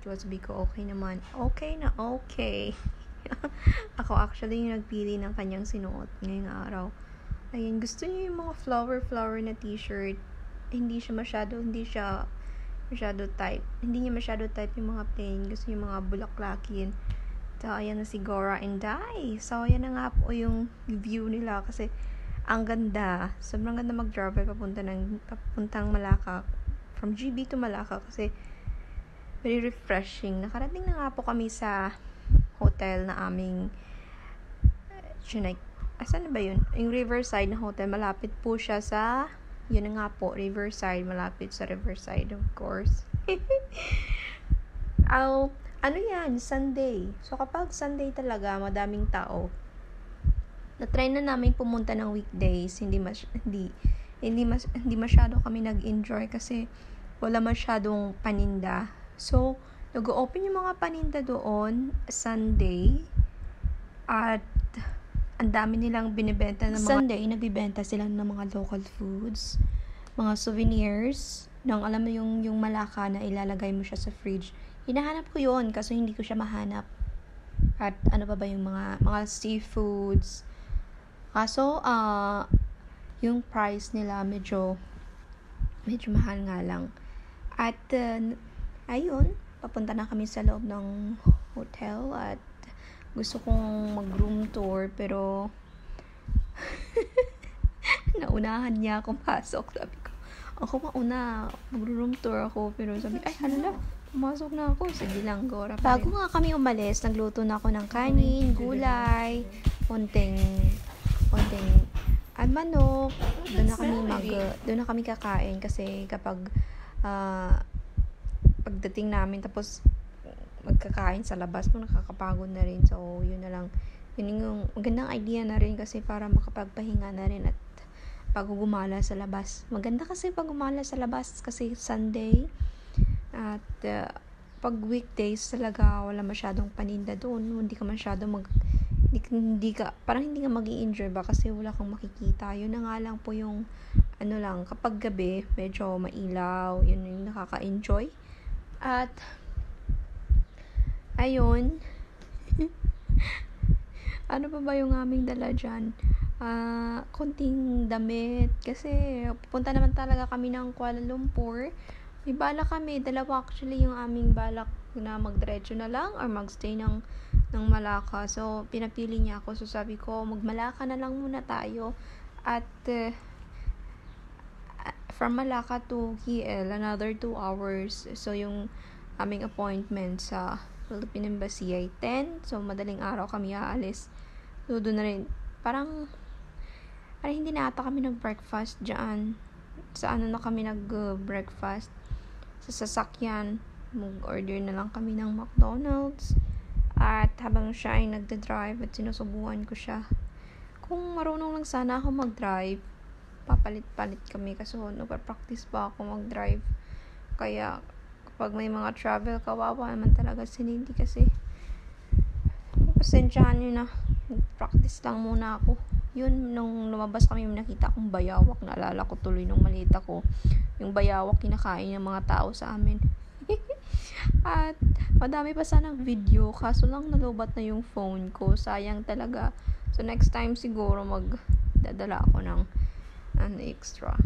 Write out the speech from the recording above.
ko. Sabi ko, okay naman. Okay na okay. Ako actually yung nagpili ng kanyang sinuot ngayong araw. Ayun, gusto niya yung mga flower na t-shirt. Hindi siya masyado type. Hindi niya masyado type yung mga plain. Gusto yung mga bulaklakin. So, ayan na si Gora and Dai. So, ayan na nga po yung view nila kasi ang ganda. Sobrang ganda mag-drive papuntang Malacca. From GB to Malacca kasi very refreshing. Nakarating na nga po kami sa hotel na aming asan na ba yun? Yung Riverside na hotel. Malapit po siya sa yun na nga po, Riverside. Malapit sa Riverside, of course. Ano yan? Sunday. So, kapag Sunday talaga, madaming tao. Na-try na namin pumunta ng weekdays. Hindi masyado kami nag-enjoy kasi wala masyadong paninda. So, nag-open yung mga paninda doon Sunday. At ang dami nilang binibenta ng mga Sunday, nagbibenta sila ng mga local foods, mga souvenirs, nang alam mo yung Malacca na ilalagay mo siya sa fridge. Hinahanap ko yun kasi hindi ko siya mahanap. At ano pa ba yung mga seafoods. Kaso, yung price nila medyo mahal nga lang. At, ayun, papunta na kami sa loob ng hotel at gusto kong mag-room tour pero naunahan niya akong pasok. Sabi ko, ako mauna, mag-room tour ako pero sabi, pumasok na ako. Sige lang, Gora. Bago nga kami umalis, nagluto na ako ng kanin, gulay, konting manok. Doon na kami kakain kasi kapag pagdating namin tapos magkakain sa labas mo, nakakapagod na rin. So, yun na lang. Yun yung magandang idea na rin kasi para makapagpahinga na rin at bago gumala sa labas. Maganda kasi pag gumala sa labas kasi Sunday at pag weekdays talaga wala masyadong paninda doon. Hindi ka parang hindi ka mag-i-enjoy ba kasi wala kang makikita. Yun na nga lang po yung kapag gabi medyo mailaw, yun yung nakaka-enjoy. At ayun, ano pa ba yung aming dala dyan? Konting damit kasi pupunta naman talaga kami ng Kuala Lumpur. May balak kami, dalawa actually yung aming balak na magdiretso na lang or magstay ng Malacca. So, pinapili niya ako. So, sabi ko, mag-Malacca na lang muna tayo. At, from Malacca to KL, another 2 hours. So, yung aming appointment sa Philippine Embassy ay 10. So, madaling araw kami aalis. So, doon na rin. Parang hindi na ata kami nag-breakfast dyan. Sa na kami nag-breakfast? Sa sasakyan. Mag-order na lang kami ng McDonald's. At habang siya ay nagda-drive at sinusubukan ko siya. Kung marunong lang sana ako mag-drive, papalit-palit kami kasi nagpa-practice pa ako mag-drive. Kaya kapag may mga travel, kawawa naman talaga si Lindy kasi pasensyahan nyo na, practice lang muna ako. Yun, nung lumabas kami, nakita akong bayawak. Naalala ko tuloy nung maliit ako. Yung bayawak kinakain ng mga tao sa amin. At madami pa sanang video, kaso lang nalubat na yung phone ko. Sayang talaga. So next time siguro magdadala ako ng extra.